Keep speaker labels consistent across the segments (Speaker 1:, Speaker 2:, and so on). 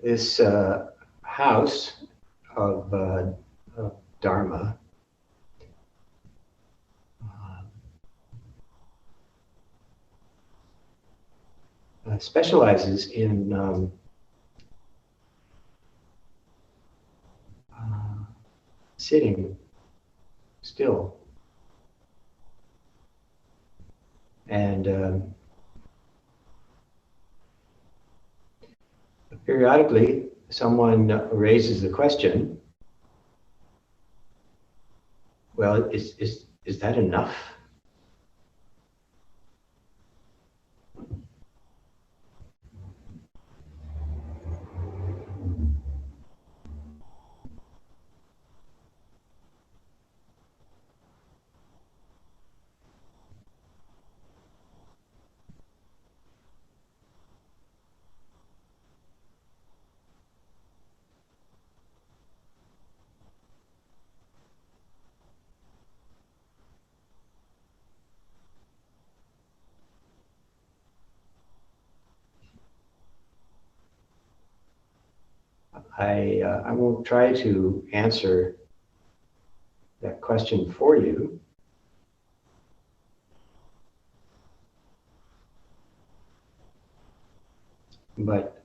Speaker 1: this house of Dharma specializes in sitting still. And periodically, someone raises the question, well, is that enough? I won't try to answer that question for you. But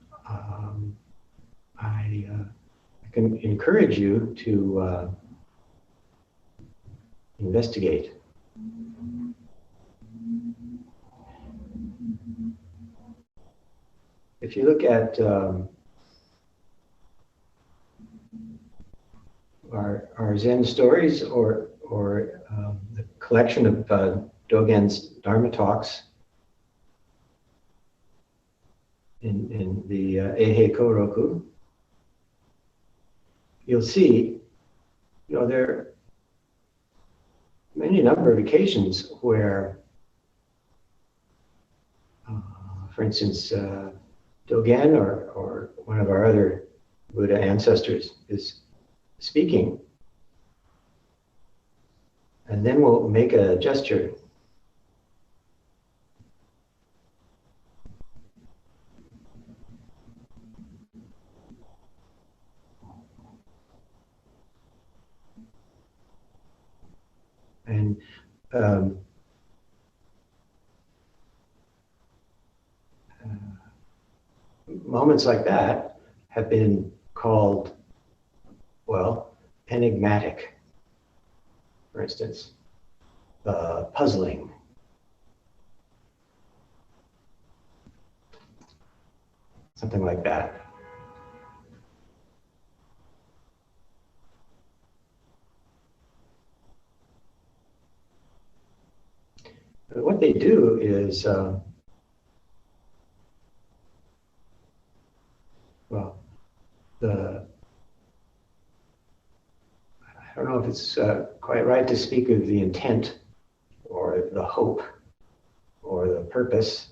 Speaker 1: I can encourage you to investigate. If you look at our Zen stories or the collection of Dogen's Dharma talks in the Eihei Koroku, you'll see, there are many number of occasions where, for instance, Dogen or one of our other Buddha ancestors is speaking, and then we'll make a gesture. And moments like that have been called, well, enigmatic, for instance, puzzling. Something like that. But what they do is, well, I don't know if it's quite right to speak of the intent or the hope or the purpose.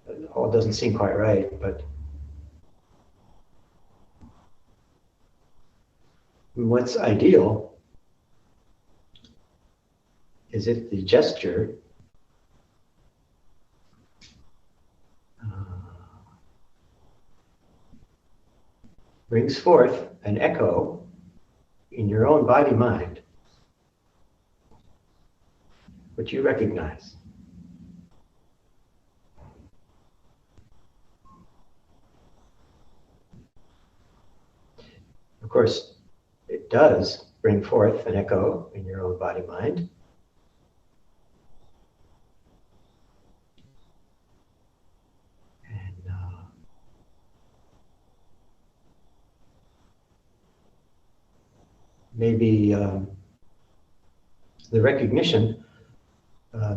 Speaker 1: It all doesn't seem quite right, but what's ideal is if the gesture brings forth an echo in your own body-mind, which you recognize. Of course, it does bring forth an echo in your own body-mind. And maybe the recognition,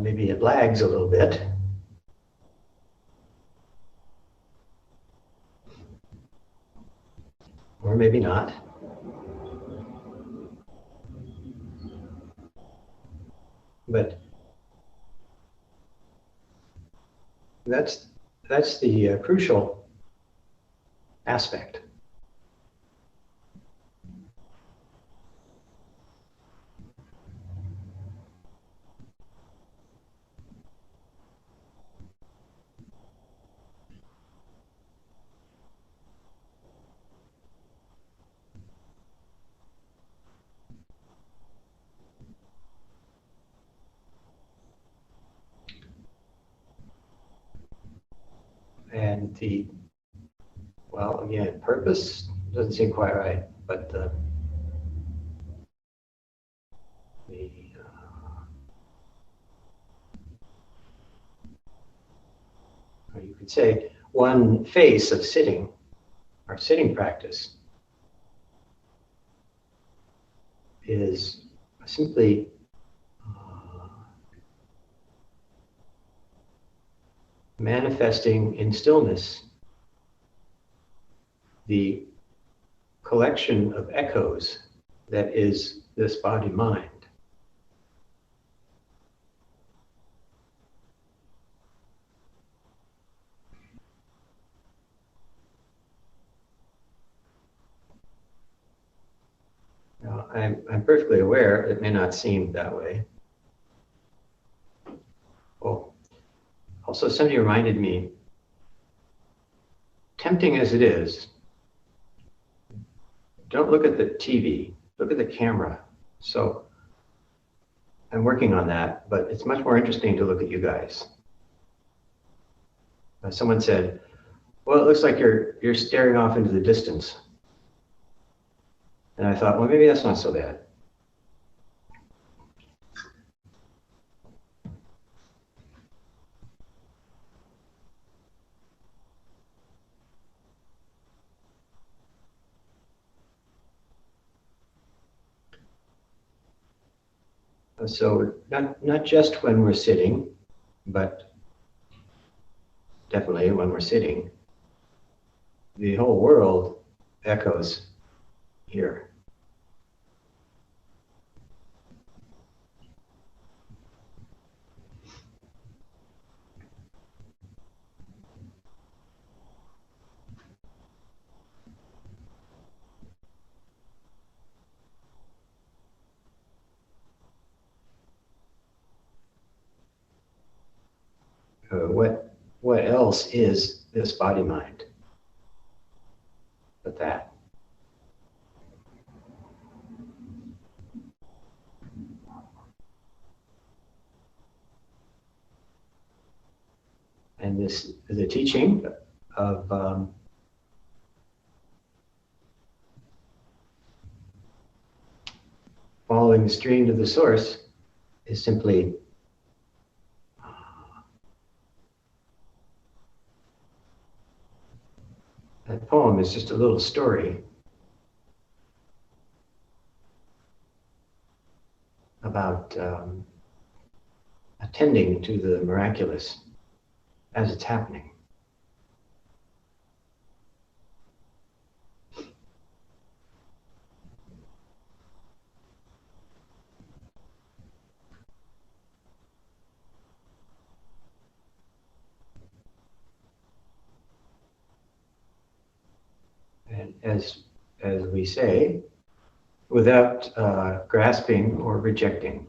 Speaker 1: maybe it lags a little bit. Or maybe not. But that's the crucial aspect. the, well, again, purpose doesn't seem quite right, but or you could say one face of sitting, our sitting practice, is simply manifesting in stillness the collection of echoes that is this body-mind. Now, I'm perfectly aware it may not seem that way. Oh, also somebody reminded me, tempting as it is, don't look at the TV, look at the camera. So I'm working on that, but it's much more interesting to look at you guys. Someone said, well, it looks like you're staring off into the distance. And I thought, well, maybe that's not so bad. So not just when we're sitting, but definitely when we're sitting, the whole world echoes here. What else is this body mind but that? And this is a teaching of following the stream to the source is simply that poem is just a little story about attending to the miraculous as it's happening. And as we say, without grasping or rejecting.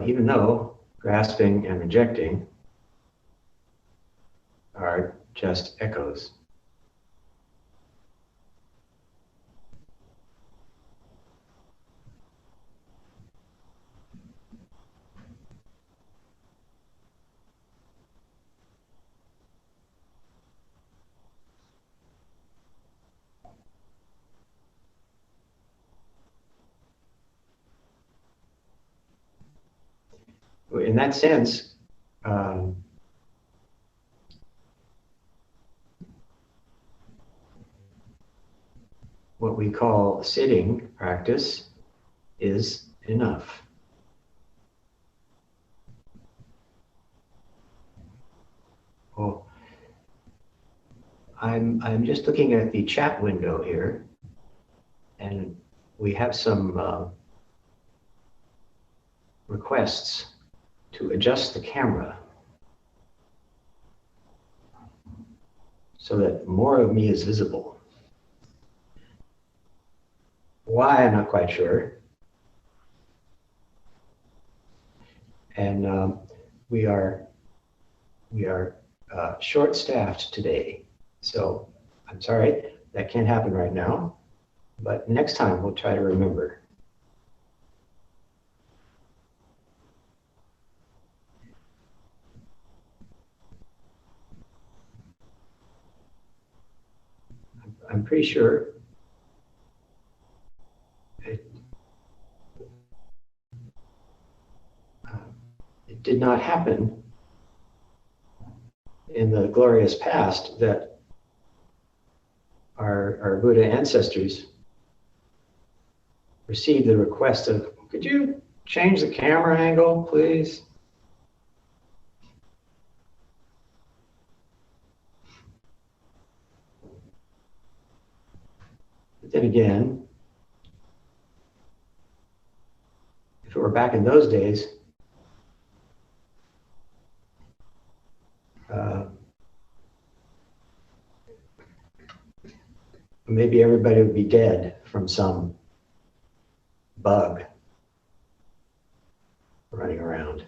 Speaker 1: Even though grasping and rejecting are just echoes. In that sense, what we call sitting practice is enough. Oh, I'm just looking at the chat window here, and we have some requests to adjust the camera so that more of me is visible. Why, I'm not quite sure. And we are short-staffed today, so I'm sorry that can't happen right now, but next time we'll try to remember. pretty sure it did not happen in the glorious past that our Buddha ancestors received the request of, could you change the camera angle, please? But then again, if it were back in those days, maybe everybody would be dead from some bug running around.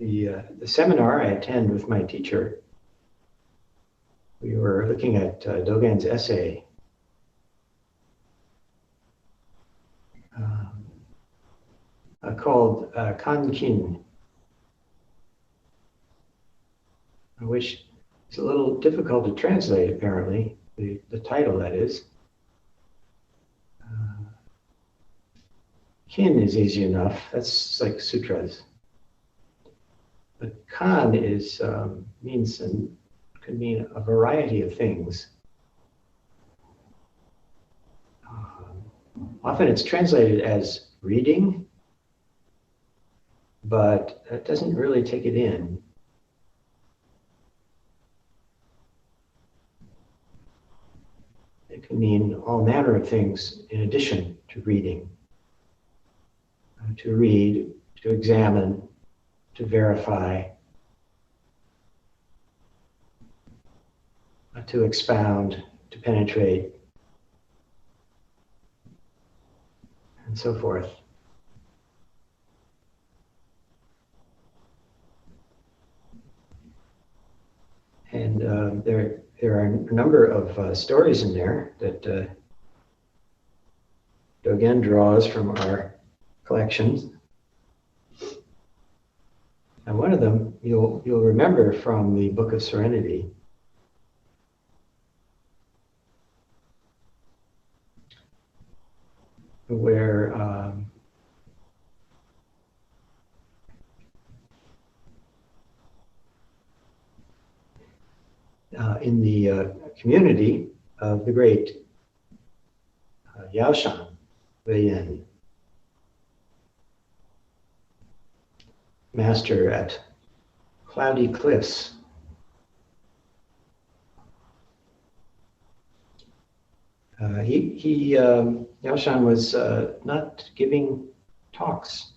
Speaker 1: In the seminar I attend with my teacher, we were looking at Dogen's essay called Kankin, which is a little difficult to translate, apparently, the title, that is. Kin is easy enough. That's like sutras. But kan is means and could mean a variety of things. Often it's translated as reading, but it doesn't really take it in. It can mean all manner of things in addition to reading. To read, to examine, to verify, to expound, to penetrate, and so forth. And there are a number of stories in there that Dogen draws from our collections. And one of them you'll remember from the Book of Serenity. Where in the community of the great Yaoshan, the Yin, master at Cloudy Cliffs. Yaoshan was not giving talks.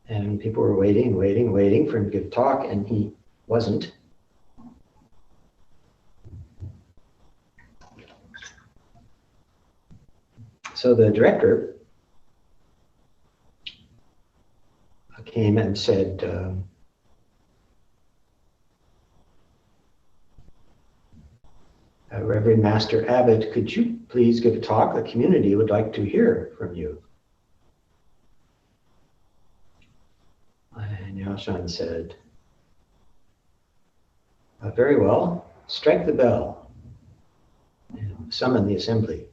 Speaker 1: And people were waiting for him to give a talk, and he wasn't. So the director came and said, Reverend Master Abbot, could you please give a talk? The community would like to hear from you. And Yaoshan said, very well, strike the bell and summon the assembly.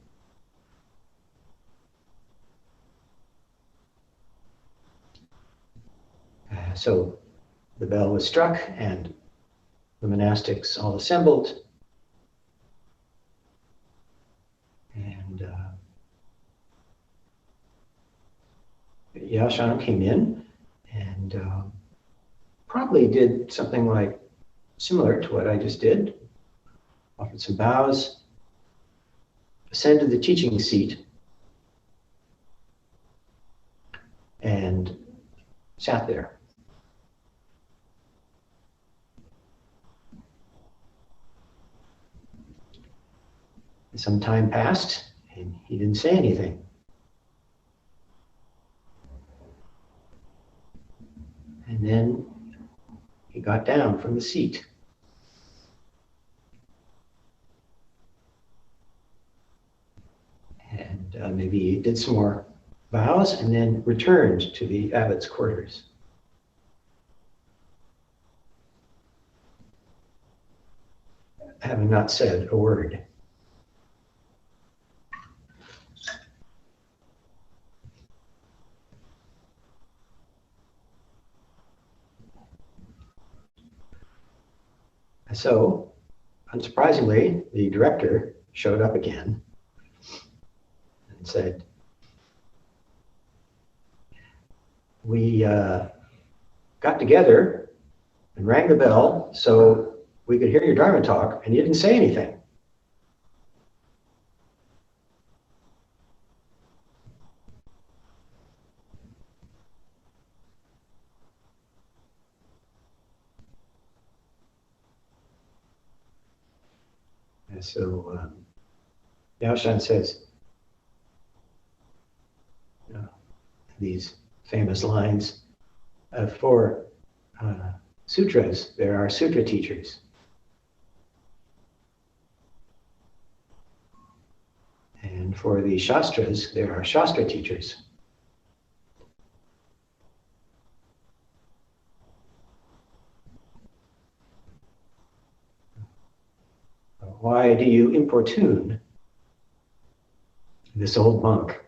Speaker 1: So the bell was struck and the monastics all assembled. And Yaoshan came in and probably did something like similar to what I just did. Offered some bows, ascended the teaching seat, and sat there. Some time passed, and he didn't say anything. And then he got down from the seat. And maybe he did some more vows and then returned to the abbot's quarters. Having not said a word. So, unsurprisingly, the director showed up again and said, we got together and rang the bell so we could hear your Dharma talk, and you didn't say anything. And so Yaoshan says, these famous lines, for sutras, there are sutra teachers. And for the shastras, there are shastra teachers. Why do you importune this old monk?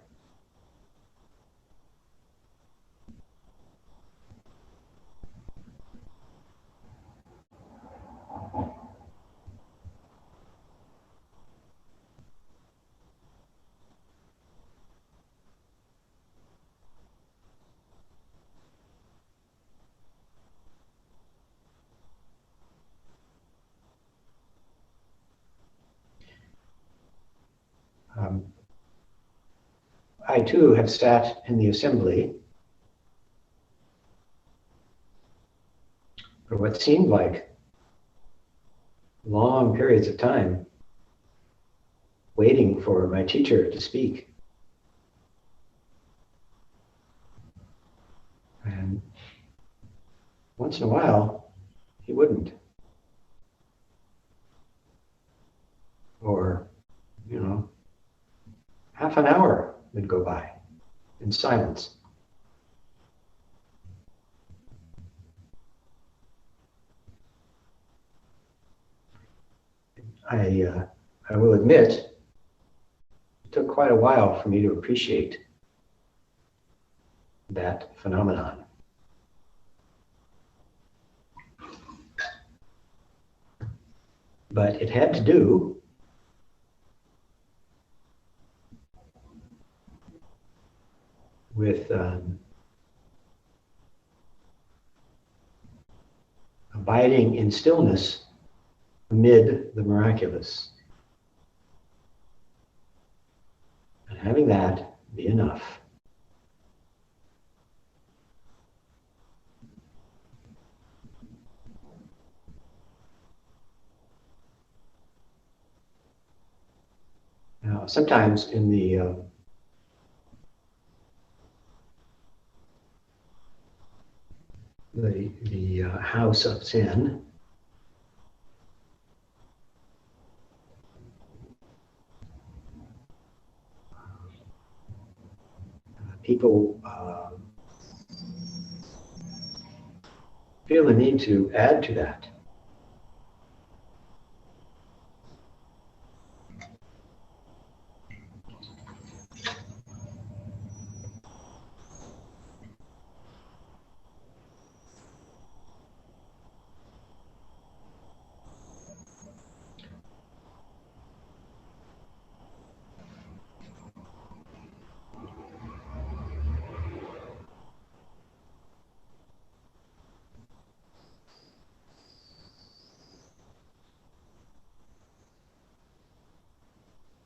Speaker 1: I too have sat in the assembly for what seemed like long periods of time, waiting for my teacher to speak. And once in a while, he wouldn't. Or, half an hour would go by in silence. I will admit, it took quite a while for me to appreciate that phenomenon. But it had to do with abiding in stillness amid the miraculous. And having that be enough. Now, sometimes in the house of Zen, people feel the need to add to that.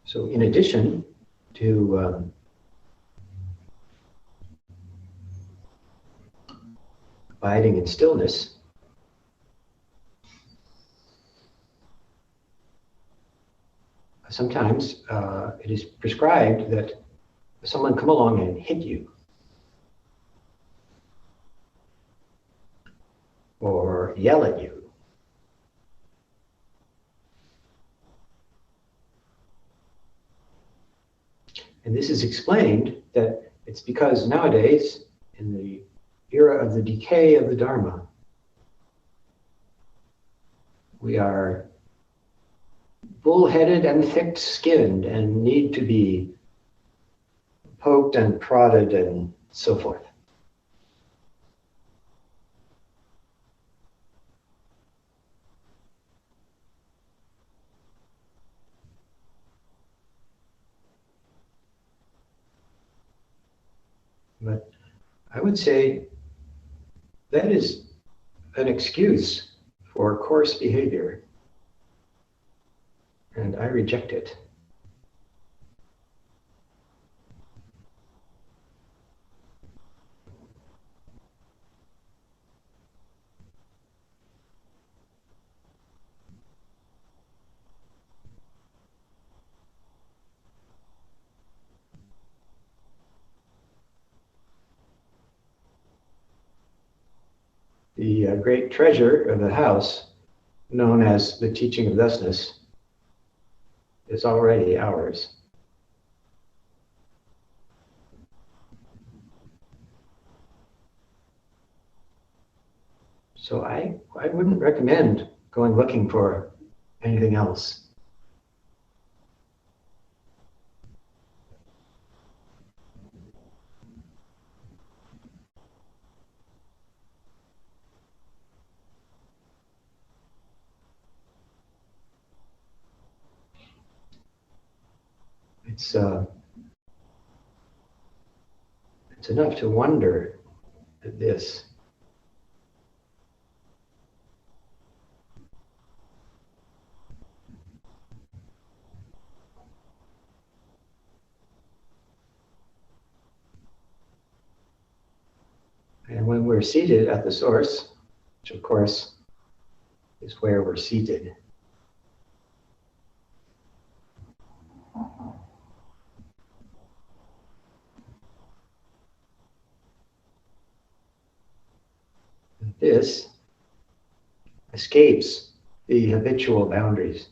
Speaker 1: So in addition to abiding in stillness, a sometimes it is prescribed that someone come along and hit you, or yell at you. And this is explained that it's because nowadays, in the era of the decay of the Dharma, we are bull-headed and thick-skinned and need to be poked and prodded and so forth. But I would say that is an excuse for coarse behavior, and I reject it. The great treasure of the house, known as the teaching of thusness, is already ours. So I wouldn't recommend going looking for anything else. It's enough to wonder at this. And when we're seated at the source, which of course is where we're seated, this escapes the habitual boundaries.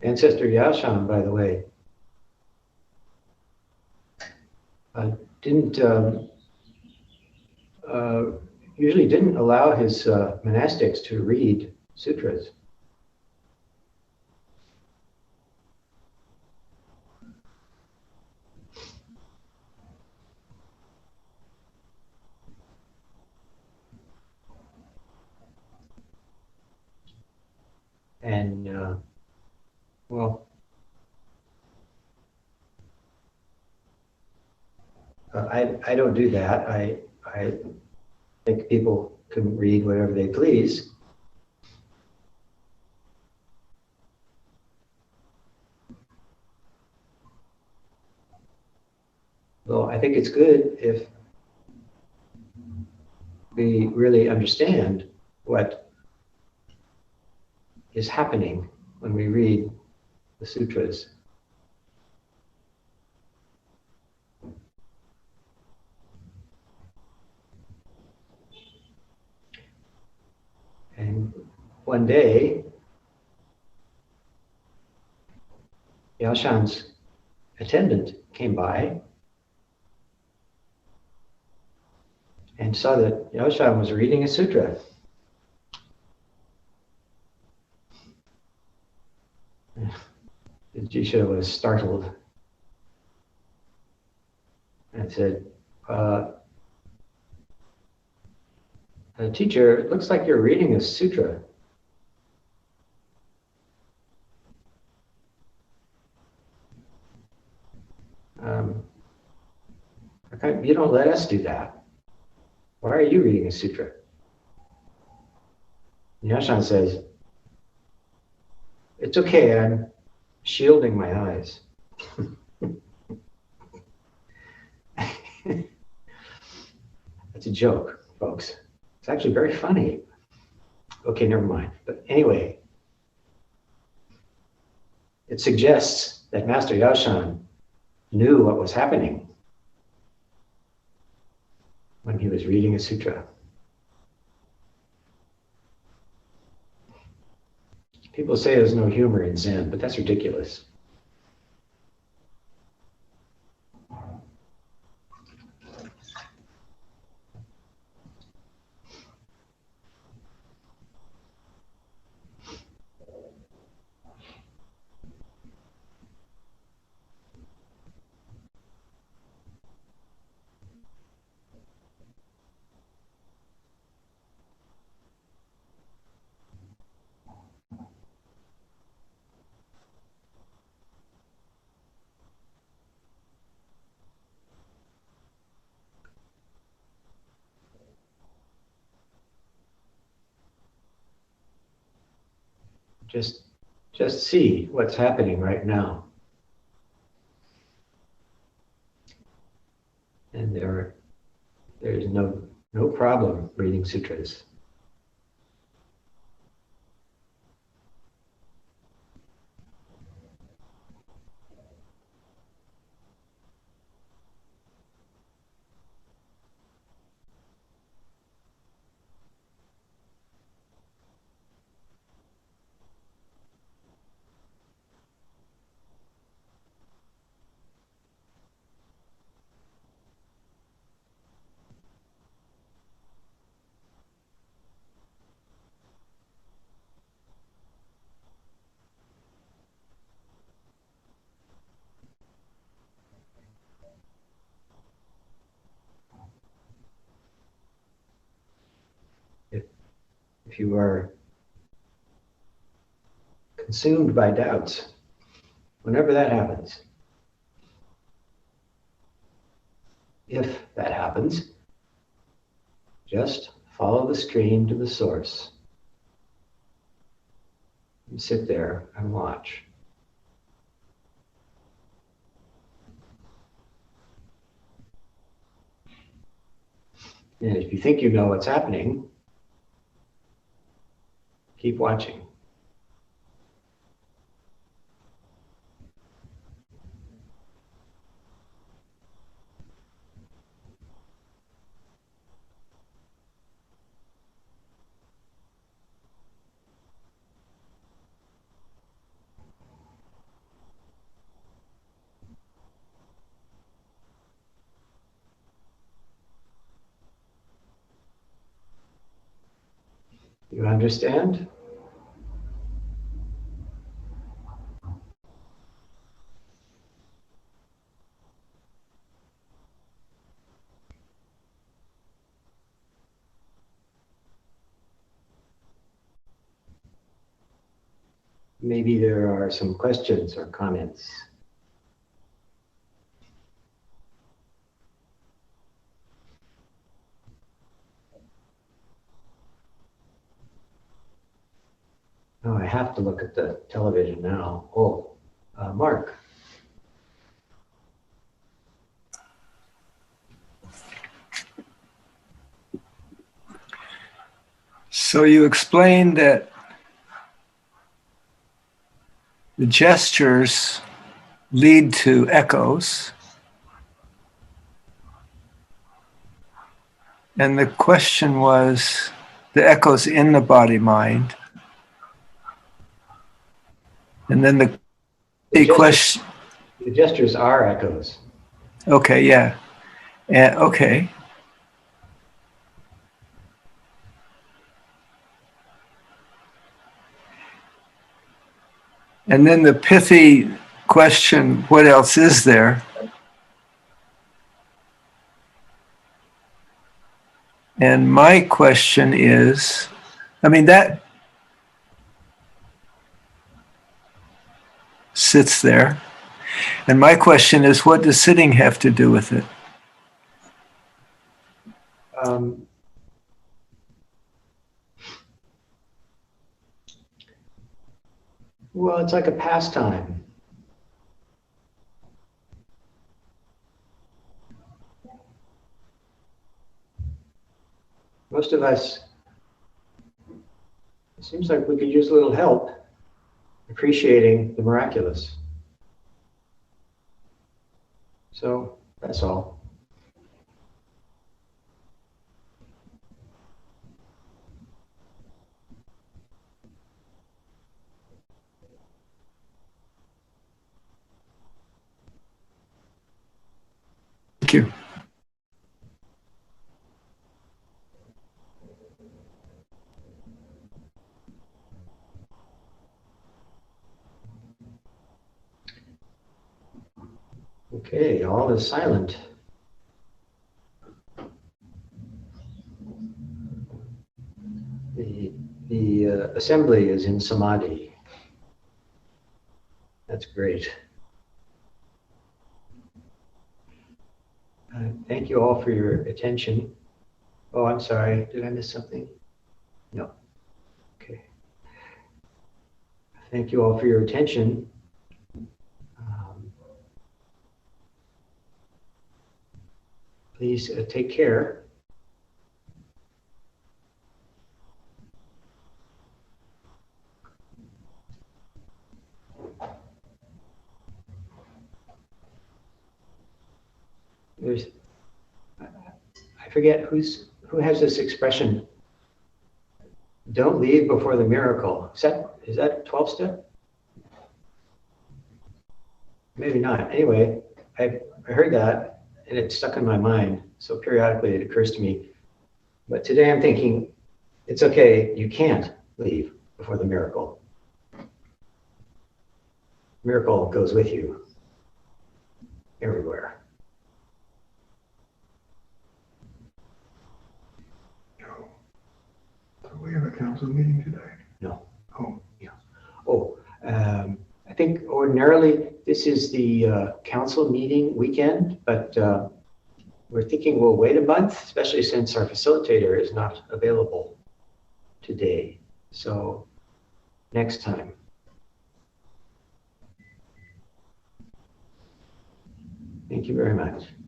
Speaker 1: Ancestor Yashan, by the way, didn't usually didn't allow his monastics to read sutras. And well, I don't do that. I think people can read whatever they please. Well, I think it's good if we really understand what is happening when we read the sutras. And one day, Yashan's attendant came by and saw that Yashan was reading a sutra. The Jisha was startled and said, Teacher, it looks like you're reading a sutra. You don't let us do that. Why are you reading a sutra? Yashan says, it's okay, I'm shielding my eyes. That's a joke, folks. It's actually very funny. Okay, never mind. But anyway, it suggests that Master Yashan knew what was happening when he was reading a sutra. People say there's no humor in Zen, but that's ridiculous. Just see what's happening right now. And there's no problem reading sutras. If you are consumed by doubts, whenever that happens, if that happens, just follow the stream to the source. And sit there and watch. And if you think you know what's happening, keep watching. You understand? Maybe there are some questions or comments. Oh, I have to look at the television now. Oh, Mark.
Speaker 2: So you explained that the gestures lead to echoes. And the question was the echoes in the body-mind. And then the question...
Speaker 1: The gestures are echoes.
Speaker 2: Okay, yeah. Okay. And then the pithy question, what else is there? And my question is, I mean, that sits there. And my question is, what does sitting have to do with it?
Speaker 1: Well, it's like a pastime. Most of us, it seems like we could use a little help appreciating the miraculous. So that's all.
Speaker 2: Thank you.
Speaker 1: Okay, all is silent. The assembly is in samadhi. That's great. Thank you all for your attention. Oh, I'm sorry. Did I miss something? No. Okay. Thank you all for your attention. Please take care. There's, I forget who has this expression. Don't leave before the miracle. Is that 12 step? Maybe not. Anyway, I heard that and it stuck in my mind. So periodically it occurs to me. But today I'm thinking, it's okay. You can't leave before the miracle. Miracle goes with you everywhere.
Speaker 3: Do we have a council meeting today?
Speaker 1: No.
Speaker 3: Oh.
Speaker 1: Yeah. Oh, I think ordinarily this is the council meeting weekend, but we're thinking we'll wait a month, especially since our facilitator is not available today. So next time. Thank you very much.